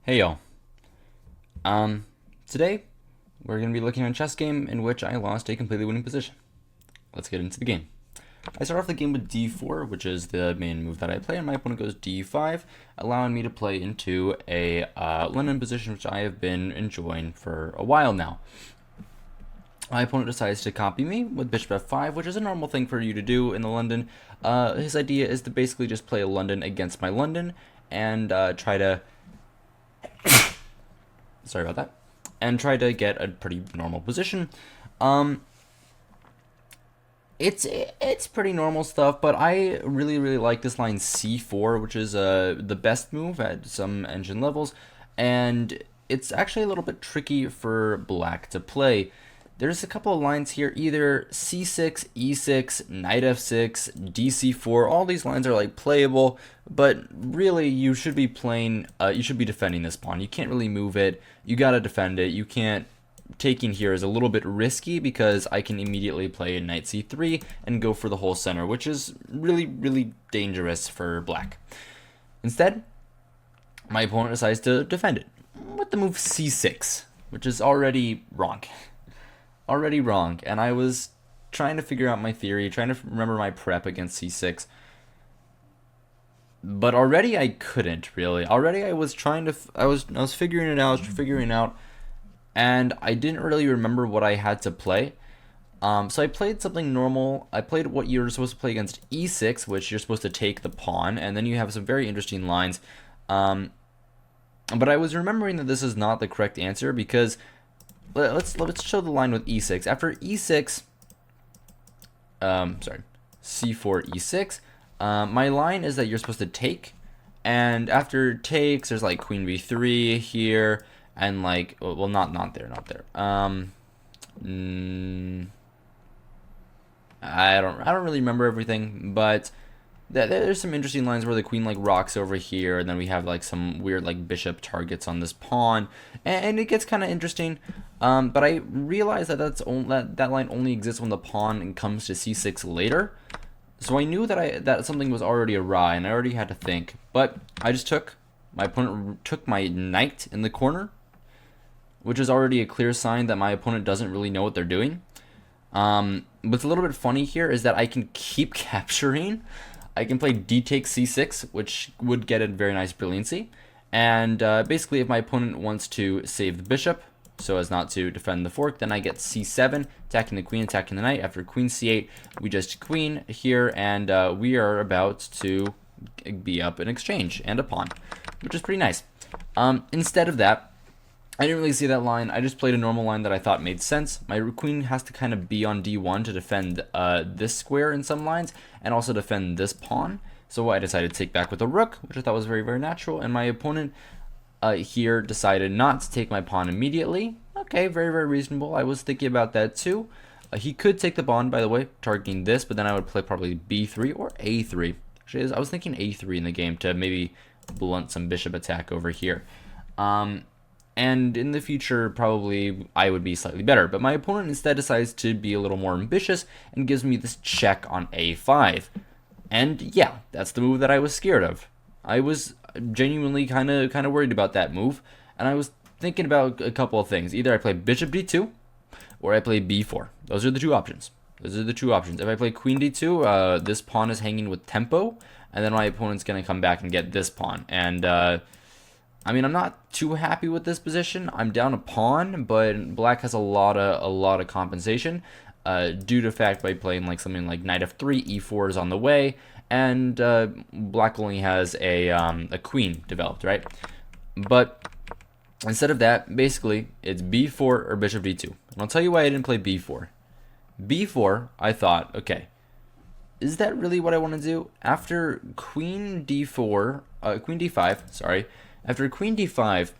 Hey y'all. Today we're going to be looking at a chess game in which I lost a completely winning position. Let's get into the game. I start off the game with d4, which is the main move that I play, and my opponent goes d5, allowing me to play into a London position, which I have been enjoying for a while now. My opponent decides to copy me with bishop f5, which is a normal thing for you to do in the London. His idea is to basically just play a London against my London and try to sorry about that, and try to get a pretty normal position. It's pretty normal stuff, but I really like this line c4, which is the best move at some engine levels, and it's actually a little bit tricky for black to play. There's a couple of lines here, either c6, e6, knight f6, dc4. All these lines are like playable, but really you should be playing, you should be defending this pawn. You can't really move it. You gotta defend it. You can't. Taking here is a little bit risky because I can immediately play knight c3 and go for the whole center, which is really dangerous for black. Instead, my opponent decides to defend it with the move c6, which is already wrong. Already wrong, and I was trying to figure out my theory, trying to remember my prep against c6, but already I couldn't really. Already I was trying to, I was figuring it out, and I didn't really remember what I had to play. So I played something normal. I played what you're supposed to play against e6, which you're supposed to take the pawn, and then you have some very interesting lines. But I was remembering that this is not the correct answer because let's show the line with e6. After e6, sorry, c4 e6. My line is that you're supposed to take, and after takes, there's like queen b3 here, and like, well, not there. I don't really remember everything, but there's some interesting lines where the queen like rocks over here, and then we have like some weird like bishop targets on this pawn, and it gets kind of interesting. But I realized that that line only exists when the pawn comes to c6 later. So I knew that something was already awry, and I already had to think. But I just my opponent took my knight in the corner, which is already a clear sign that my opponent doesn't really know what they're doing. What's a little bit funny here is that I can keep capturing. I can play d takes c6, which would get a very nice brilliancy. And basically, if my opponent wants to save the bishop so as not to defend the fork, then I get c7, attacking the queen, attacking the knight. After queen c8, we just queen here, and we are about to be up an exchange and a pawn, which is pretty nice. Instead of that, I didn't really see that line. I just played a normal line that I thought made sense. My queen has to kind of be on d1 to defend this square in some lines, and also defend this pawn. So I decided to take back with a rook, which I thought was very natural. And my opponent here decided not to take my pawn immediately. Okay, very reasonable. I was thinking about that too. He could take the pawn, by the way, targeting this, but then I would play probably b3 or a3. Actually, I was thinking a3 in the game to maybe blunt some bishop attack over here. And in the future, probably I would be slightly better. But my opponent instead decides to be a little more ambitious and gives me this check on a5. And yeah, that's the move that I was scared of. I was genuinely kind of worried about that move. And I was thinking about a couple of things. Either I play bishop d2 or I play b4. Those are the two options. If I play queen d2, this pawn is hanging with tempo. And then my opponent's going to come back and get this pawn. And I mean, I'm not too happy with this position. I'm down a pawn, but black has a lot of compensation due to the fact by playing like something like knight f3, e4 is on the way, and black only has a queen developed, right? But instead of that, basically, it's b4 or bishop d2. And I'll tell you why I didn't play b4. b4, I thought, okay, is that really what I want to do? After queen d4, queen d5, sorry. After queen d5,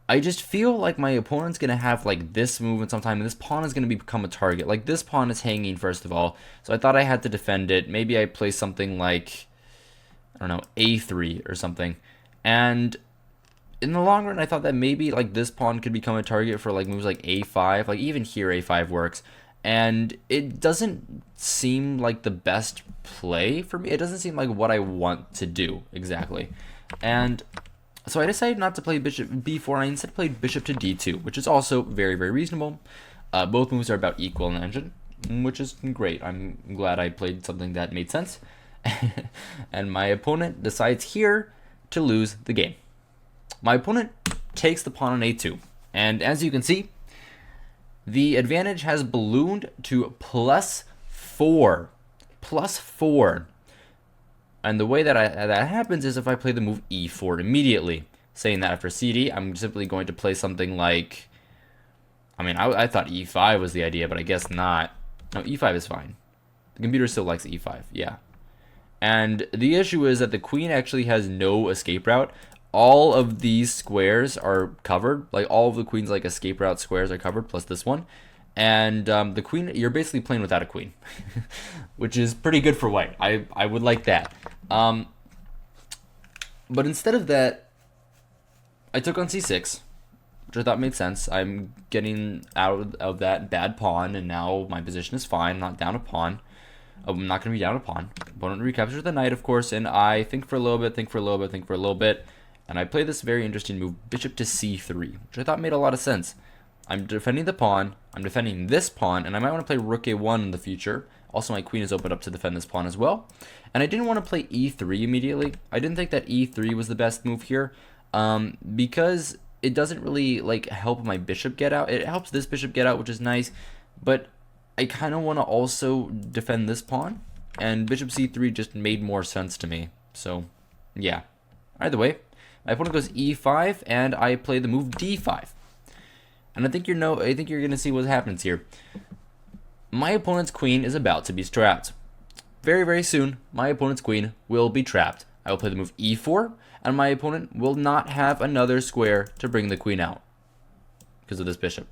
I just feel like my opponent's going to have like this movement sometime, and this pawn is going to become a target. Like this pawn is hanging, first of all, so I thought I had to defend it. Maybe I play something like, I don't know, a3 or something. And in the long run, I thought that maybe like this pawn could become a target for like moves like a5. Like even here, a5 works. And it doesn't seem like the best play for me. It doesn't seem like what I want to do exactly. And So I decided not to play bishop b4, and I instead played bishop to d2, which is also very, very reasonable. Both moves are about equal in engine, which is great. I'm glad I played something that made sense. And my opponent decides here to lose the game. My opponent takes the pawn on a2, and as you can see, the advantage has ballooned to +4. +4. And the way that that happens is if I play the move e4 immediately. Saying that after cd, I'm simply going to play something like... I mean, I thought e5 was the idea, but I guess not. No, e5 is fine. The computer still likes e5, yeah. And the issue is that the queen actually has no escape route. All of these squares are covered. Like, all of the queen's like escape route squares are covered, plus this one. And the queen, you're basically playing without a queen, which is pretty good for white. I would like that. But instead of that, I took on c6, which I thought made sense. I'm getting out of that bad pawn, and now my position is fine. I'm not down a pawn. I'm not going to be down a pawn. Opponent recaptures the knight, of course, and I think for a little bit, think for a little bit, think for a little bit. And I play this very interesting move, bishop to c3, which I thought made a lot of sense. I'm defending the pawn, I'm defending this pawn, and I might want to play rook a1 in the future. Also, my queen is open up to defend this pawn as well. And I didn't want to play e3 immediately. I didn't think that e3 was the best move here, because it doesn't really like help my bishop get out. It helps this bishop get out, which is nice, but I kind of want to also defend this pawn, and bishop c3 just made more sense to me. So, yeah. Either way, my opponent goes e5, and I play the move d5. And I think you're gonna see what happens here. My opponent's queen is about to be trapped. Very, very soon, my opponent's queen will be trapped. I will play the move e4, and my opponent will not have another square to bring the queen out because of this bishop,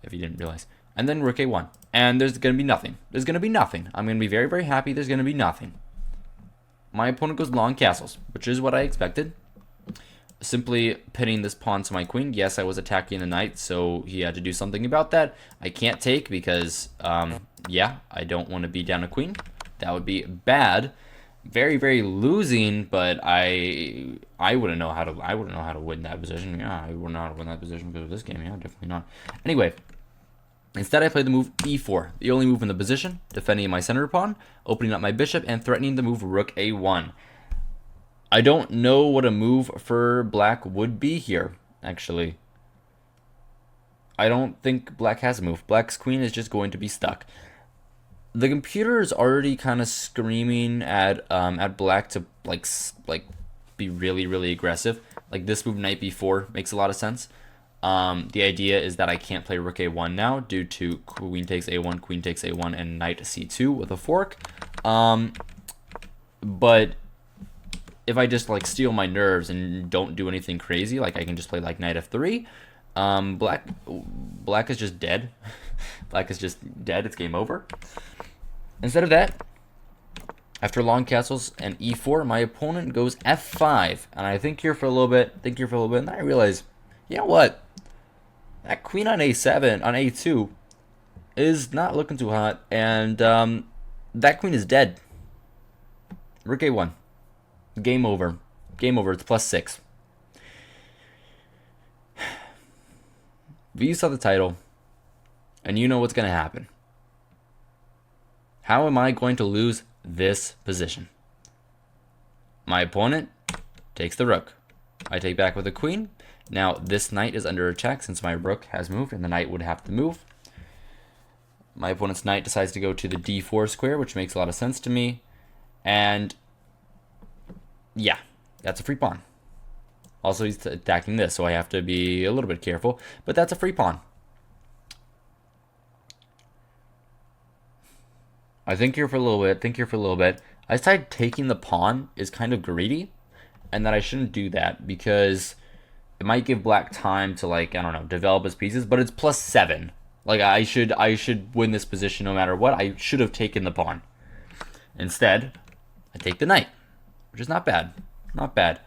if you didn't realize. And then rook a1, and there's gonna be nothing. There's gonna be nothing. I'm gonna be very, very happy. There's gonna be nothing. My opponent goes long castles, which is what I expected. Simply pinning this pawn to my queen. Yes, I was attacking the knight, so he had to do something about that. I can't take because, yeah, I don't want to be down a queen. That would be bad. Very, very losing, but I wouldn't know how to win that position. Yeah, I wouldn't know how to win that position because of this game. Yeah, definitely not. Anyway, instead I played the move e4, the only move in the position, defending my center pawn, opening up my bishop, and threatening the move rook a1. I don't know what a move for black would be here, actually. I don't think black has a move. Black's queen is just going to be stuck. The computer is already kind of screaming at black to like be really, really aggressive. Like this move knight b4 makes a lot of sense. The idea is that I can't play rook a1 now due to queen takes a1, and knight c2 with a fork. But if I just like steal my nerves and don't do anything crazy, like I can just play like knight f3, black is just dead. Black is just dead. It's game over. Instead of that, after long castles and e4, my opponent goes f5, and I think here for a little bit, and then I realize, you know what? That queen on a7, on a2, is not looking too hot, and that queen is dead. Rook a1. Game over. Game over. It's +6. You saw the title, and you know what's going to happen. How am I going to lose this position? My opponent takes the rook. I take back with the queen. Now, this knight is under attack since my rook has moved, and the knight would have to move. My opponent's knight decides to go to the d4 square, which makes a lot of sense to me. And yeah, that's a free pawn. Also, he's attacking this, so I have to be a little bit careful. But that's a free pawn. I think here for a little bit. I decided taking the pawn is kind of greedy, and that I shouldn't do that because it might give black time to, like, I don't know, develop his pieces. But it's +7. Like, I should win this position no matter what. I should have taken the pawn. Instead, I take the knight, which is not bad. Not bad.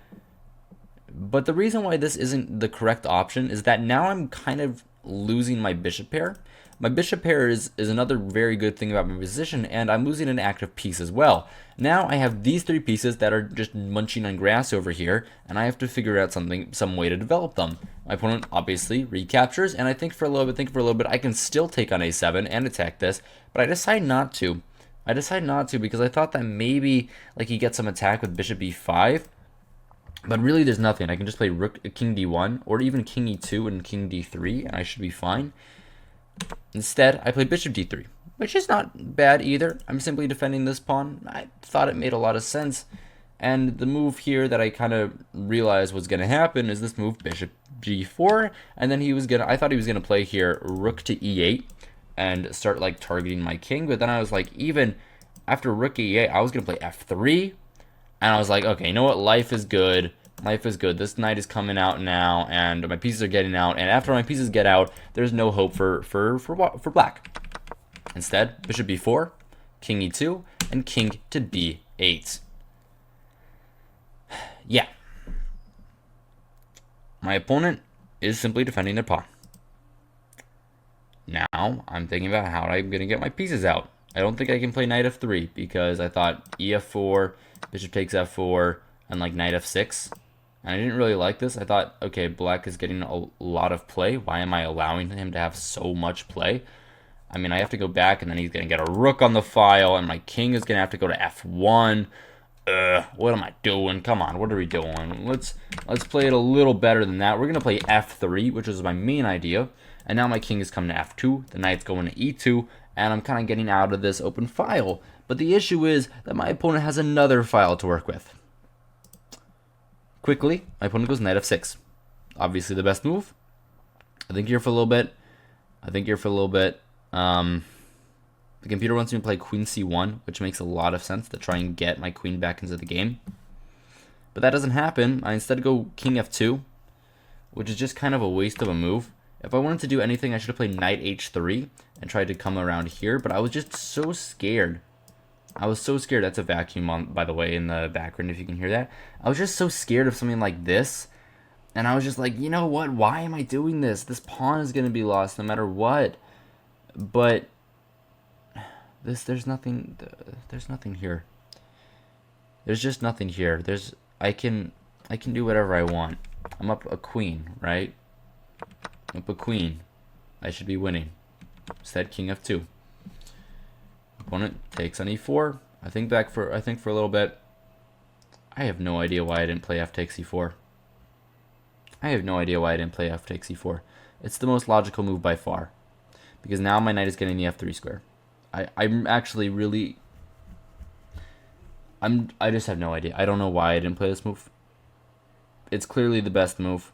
But the reason why this isn't the correct option is that now I'm kind of losing my bishop pair My bishop pair is another very good thing about my position, and I'm losing an active piece as well. Now I have these 3 pieces that are just munching on grass over here, and I have to figure out some way to develop them. My opponent obviously recaptures, and I think for a little bit, I can still take on a7 and attack this, but I decide not to. I decide not to because I thought that maybe like he gets some attack with bishop e5, but really there's nothing. I can just play rook, king d1, or even king e2 and king d3, and I should be fine. Instead, I play bishop d3, which is not bad either. I'm simply defending this pawn. I thought it made a lot of sense. And the move here that I kind of realized was going to happen is this move, bishop g4, and then I thought he was going to play here rook to e8 and start like targeting my king, but then I was like, even after rook e8, I was going to play f3, and I was like, okay, you know what, life is good. Life is good. This knight is coming out now, and my pieces are getting out. And after my pieces get out, there's no hope for black. Instead, bishop b4, king e2, and king to b8. Yeah. My opponent is simply defending their pawn. Now, I'm thinking about how I'm going to get my pieces out. I don't think I can play knight f3 because I thought ef4, bishop takes f4, and like knight f6. And I didn't really like this. I thought, okay, black is getting a lot of play. Why am I allowing him to have so much play? I mean, I have to go back, and then he's going to get a rook on the file, and my king is going to have to go to f1. What am I doing? Come on, what are we doing? Let's play it a little better than that. We're going to play f3, which was my main idea. And now my king is coming to f2. The knight's going to e2, and I'm kind of getting out of this open file. But the issue is that my opponent has another file to work with. Quickly, my opponent goes knight f6. Obviously the best move. I think here for a little bit. The computer wants me to play queen c1, which makes a lot of sense to try and get my queen back into the game. But that doesn't happen. I instead go king f2, which is just kind of a waste of a move. If I wanted to do anything, I should have played knight h3 and tried to come around here, but I was just so scared. I was so scared. That's a vacuum, on, by the way, in the background, if you can hear that. I was just so scared of something like this. And I was just like, you know what? Why am I doing this? This pawn is going to be lost no matter what. But there's nothing here. There's just nothing here. I can do whatever I want. I'm up a queen, right? I'm up a queen. I should be winning. Instead, king f2. Opponent takes on e4. I think for a little bit. I have no idea why I didn't play f takes e4. It's the most logical move by far. Because now my knight is getting the f3 square. I'm actually really... I just have no idea. I don't know why I didn't play this move. It's clearly the best move.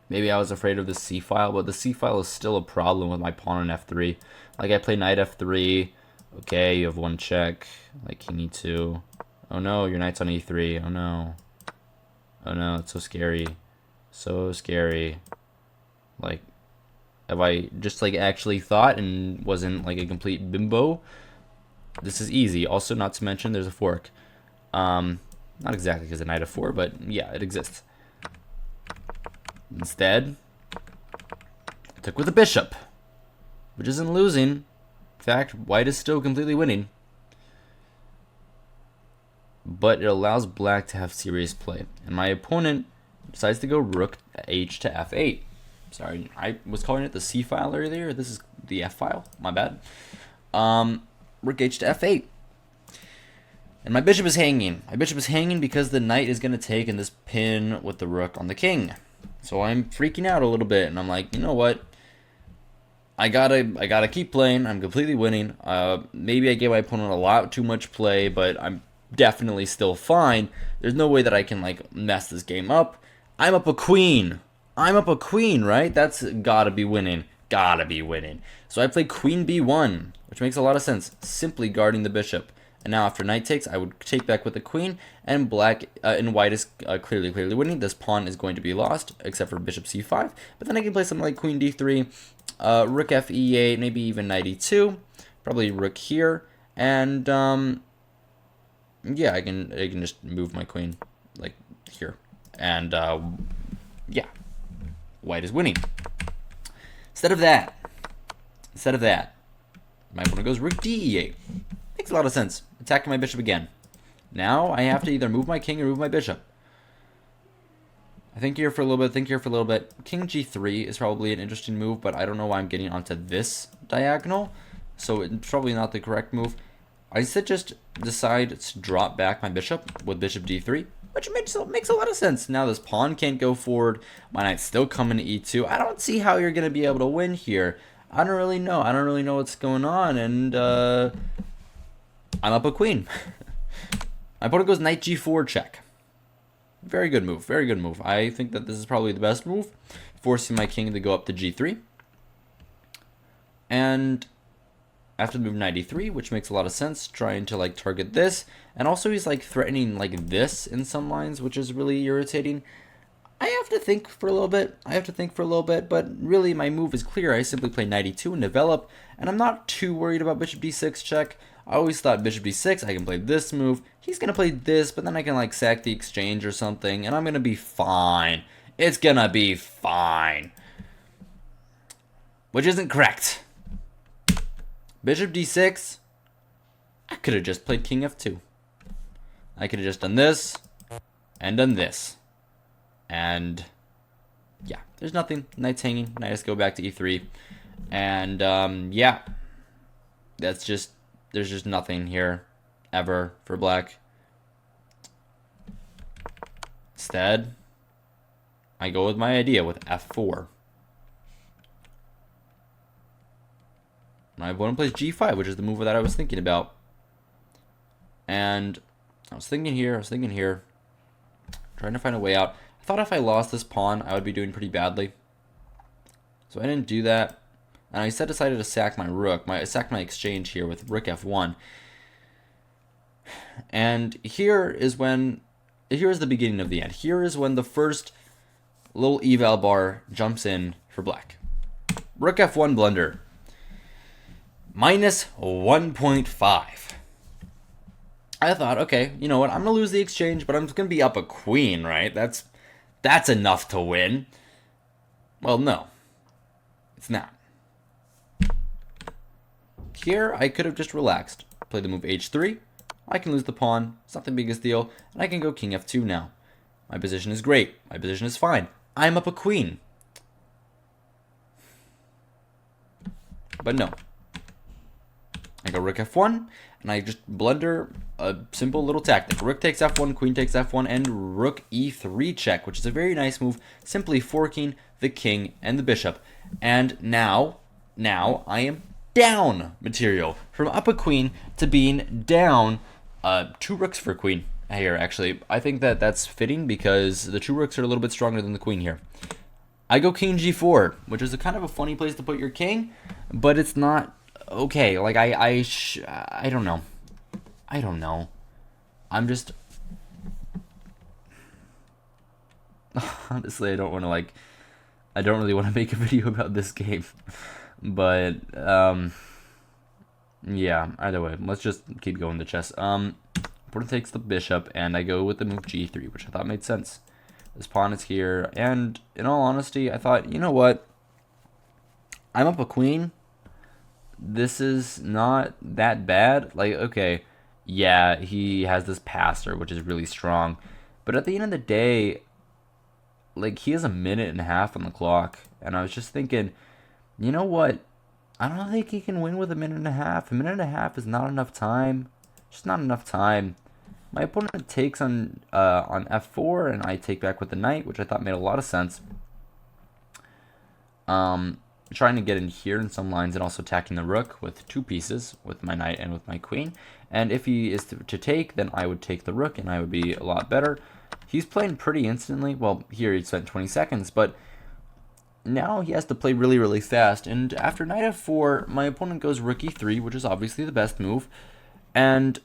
Maybe I was afraid of the c-file, but the c-file is still a problem with my pawn on f3. Like, I play knight f3. Okay, you have one check. Like, king e2. Oh no, your knight's on e3. Oh no. Oh no, it's so scary. So scary. Like, have I just, like, actually thought and wasn't, like, a complete bimbo? This is easy. Also, not to mention, there's a fork. Not exactly because of knight f4, but yeah, it exists. Instead, I took with a bishop, which isn't losing. In fact, white is still completely winning. But it allows black to have serious play. And my opponent decides to go rook h to f8. Sorry, I was calling it the c file earlier. This is the f file. My bad. Rook h to f8. And my bishop is hanging. My bishop is hanging because the knight is going to take in this pin with the rook on the king. So I'm freaking out a little bit, and I'm like, you know what? I gotta keep playing. I'm completely winning. Maybe I gave my opponent a lot too much play, but I'm definitely still fine. There's no way that I can like mess this game up. I'm up a queen. Right? That's gotta be winning. So I play queen b1, which makes a lot of sense. Simply guarding the bishop. And now after knight takes, I would take back with the queen, and black and white is clearly winning. This pawn is going to be lost, except for bishop c5. But then I can play something like queen d3, rook f e8, maybe even knight e2, probably rook here, and yeah, I can just move my queen like here, and yeah, white is winning. Instead of that, Instead of that, my opponent goes rook d8. Makes a lot of sense. Attacking my bishop again. Now I have to either move my king or move my bishop. I think here for a little bit, think here for a little bit. King g3 is probably an interesting move, but I don't know why I'm getting onto this diagonal. So it's probably not the correct move. I instead just decide to drop back my bishop with bishop d3, which makes a lot of sense. Now this pawn can't go forward. My knight's still coming to e2. I don't see how you're going to be able to win here. I don't really know. I don't really know what's going on, and I'm up a queen. My opponent goes knight g4 check. Very good move. Very good move. I think that this is probably the best move, forcing my king to go up to g3. And after the move knight e3, which makes a lot of sense, trying to like target this, and also he's like threatening like this in some lines, which is really irritating. I have to think for a little bit. But really my move is clear. I simply play knight e2 and develop, and I'm not too worried about bishop d6 check. I always thought bishop d6, I can play this move. He's going to play this, but then I can like sack the exchange or something, and I'm going to be fine. It's going to be fine. Which isn't correct. Bishop d6, I could have just played king f2. I could have just done this, and done this. And yeah, there's nothing. Knight's hanging. Knight has to go back to e3. And yeah, that's just, there's just nothing here ever for black. Instead, I go with my idea with f4. My opponent plays g5, which is the move that I was thinking about. And I was thinking here, trying to find a way out. I thought if I lost this pawn, I would be doing pretty badly. So I didn't do that. And I instead decided to sack my rook. I sacked my exchange here with rook f1. And here is the beginning of the end. Here is when the first little eval bar jumps in for black. Rook f1 blunder. Minus 1.5. I thought, okay, you know what? I'm going to lose the exchange, but I'm going to be up a queen, right? That's enough to win. Well, no. It's not. Here, I could have just relaxed. Play the move h3. I can lose the pawn. It's not the biggest deal. And I can go king f2 now. My position is great. My position is fine. I'm up a queen. But no. I go rook f1, and I just blunder a simple little tactic. Rook takes f1, queen takes f1, and rook e3 check, which is a very nice move, simply forking the king and the bishop. And now I am down material. From up a queen to being down 2 rooks for queen here, actually. I think that that's fitting because the 2 rooks are a little bit stronger than the queen here. I go king g4, which is a kind of a funny place to put your king, but it's not okay. Like, I don't know. I'm just... Honestly, I don't really want to make a video about this game. But, yeah, either way, let's just keep going the chess. Opponent takes the bishop, and I go with the move g3, which I thought made sense. This pawn is here, and in all honesty, I thought, you know what? I'm up a queen. This is not that bad. Like, okay, yeah, he has this passer, which is really strong. But at the end of the day, like, he has a minute and a half on the clock. And I was just thinking, you know what? I don't think he can win with a minute and a half. A minute and a half is not enough time. Just not enough time. My opponent takes on f4, and I take back with the knight, which I thought made a lot of sense. Trying to get in here in some lines and also attacking the rook with 2 pieces, with my knight and with my queen. And if he is to take, then I would take the rook, and I would be a lot better. He's playing pretty instantly. Well, here he spent 20 seconds, but now he has to play really, really fast. And after knight f4, my opponent goes rook e3, which is obviously the best move. And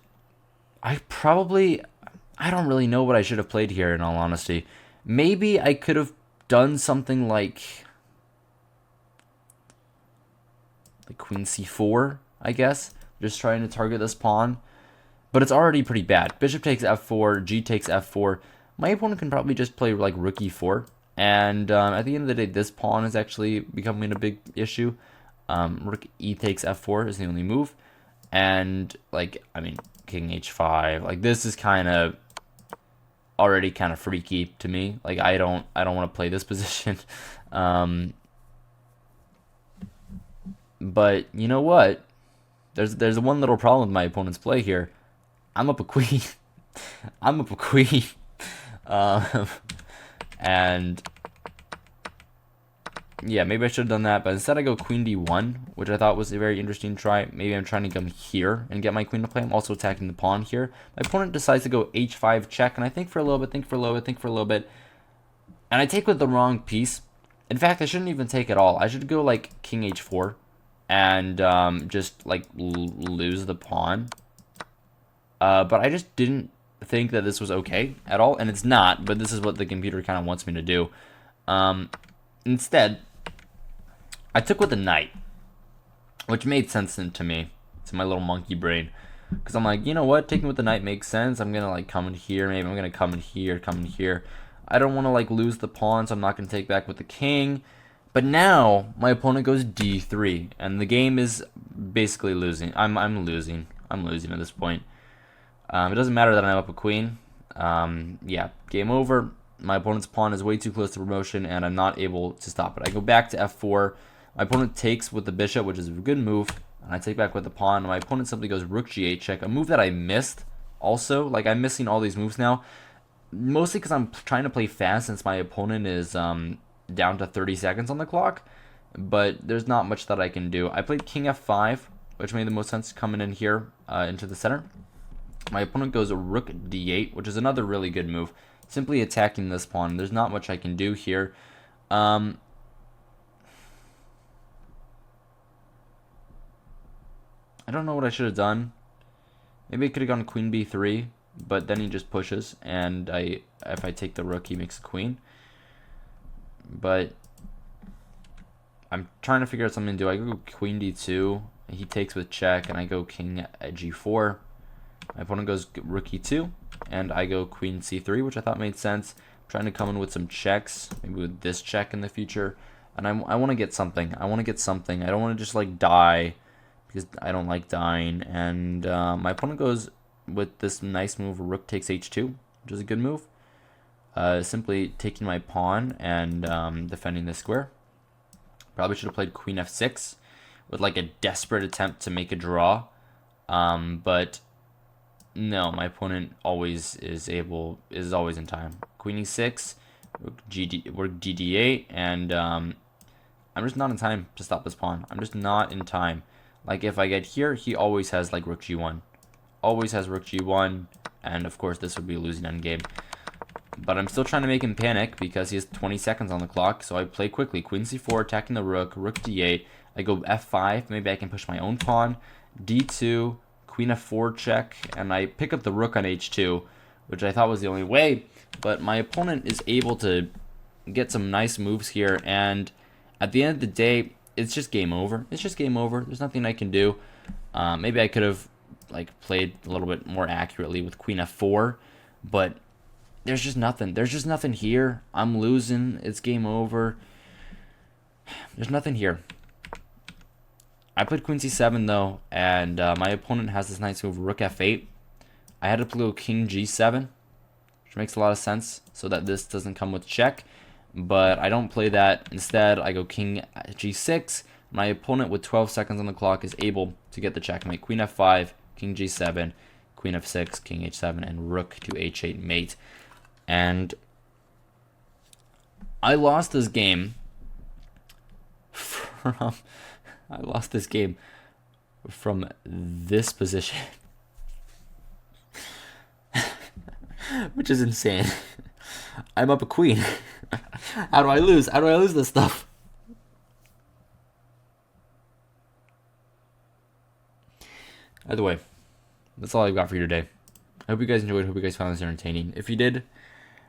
I don't really know what I should have played here, in all honesty. Maybe I could have done something like queen c4, I guess. Just trying to target this pawn. But it's already pretty bad. Bishop takes f4, g takes f4. My opponent can probably just play like rook e4. And at the end of the day, this pawn is actually becoming a big issue. Rook e takes f4 is the only move, and like I mean king h5. Like this is kind of already kind of freaky to me. Like I don't want to play this position. But you know what? There's one little problem with my opponent's play here. I'm up a queen. I'm up a queen. Um, and yeah, maybe I should have done that, but instead I go queen d1, which I thought was a very interesting try. Maybe I'm trying to come here and get my queen to play. I'm also attacking the pawn here. My opponent decides to go h5 check, and I think for a little bit, think for a little bit, and I take with the wrong piece. In fact, I shouldn't even take at all. I should go like king h4 and just like lose the pawn. But I just didn't think that this was okay at all, and it's not, but this is what the computer kind of wants me to do. Instead, I took with the knight, which made sense to me, to my little monkey brain, because I'm like, you know what, taking with the knight makes sense. I'm gonna like come in here, maybe I'm gonna come in here, come in here. I don't want to like lose the pawn, so I'm not gonna take back with the king. But now my opponent goes d3, and the game is basically losing. I'm losing. I'm losing at this point. It doesn't matter that I'm up a queen. Yeah, game over. My opponent's pawn is way too close to promotion, and I'm not able to stop it. I go back to f4. My opponent takes with the bishop, which is a good move, and I take back with the pawn. My opponent simply goes rook g8 check, a move that I missed also. Like, I'm missing all these moves now, mostly because I'm trying to play fast since my opponent is down to 30 seconds on the clock, but there's not much that I can do. I played king f5, which made the most sense coming in here into the center. My opponent goes rook d8, which is another really good move. Simply attacking this pawn. There's not much I can do here. I don't know what I should have done. Maybe I could have gone queen b3, but then he just pushes, and if I take the rook, he makes a queen. But I'm trying to figure out something to do. I go queen d2, he takes with check, and I go king at g4. My opponent goes rook e2, and I go queen c3, which I thought made sense. I'm trying to come in with some checks, maybe with this check in the future. And I want to get something. I want to get something. I don't want to just like die, because I don't like dying. And my opponent goes with this nice move, rook takes h2, which is a good move. Simply taking my pawn and defending this square. Probably should have played queen f6 with like a desperate attempt to make a draw. But no, my opponent always is always in time. Queen e6, rook dd8, and I'm just not in time to stop this pawn. I'm just not in time. Like if I get here, he always has like rook g1, always has rook g1, and of course this would be a losing endgame. But I'm still trying to make him panic because he has 20 seconds on the clock. So I play quickly. Queen c4, attacking the rook, rook d8. I go f5. Maybe I can push my own pawn. d2. Queen f4 check, and I pick up the rook on h2, which I thought was the only way, but my opponent is able to get some nice moves here, and at the end of the day, it's just game over. It's just game over. There's nothing I can do. Maybe I could have like played a little bit more accurately with queen f4, but there's just nothing. There's just nothing here. I'm losing. It's game over. There's nothing here. I played queen c7 though, and my opponent has this nice move, rook f8. I had to play king g7, which makes a lot of sense, so that this doesn't come with check. But I don't play that. Instead, I go king g6. My opponent, with 12 seconds on the clock, is able to get the checkmate. Queen f5, king g7, queen f6, king h7, and rook to h8 mate. And I lost this game from... I lost this game from this position, which is insane. I'm up a queen. How do I lose? How do I lose this stuff? Either way, that's all I've got for you today. I hope you guys enjoyed. Hope you guys found this entertaining. If you did,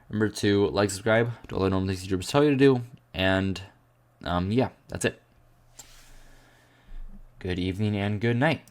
remember to like, subscribe, do all the normal things YouTubers tell you to do, and yeah, that's it. Good evening and good night.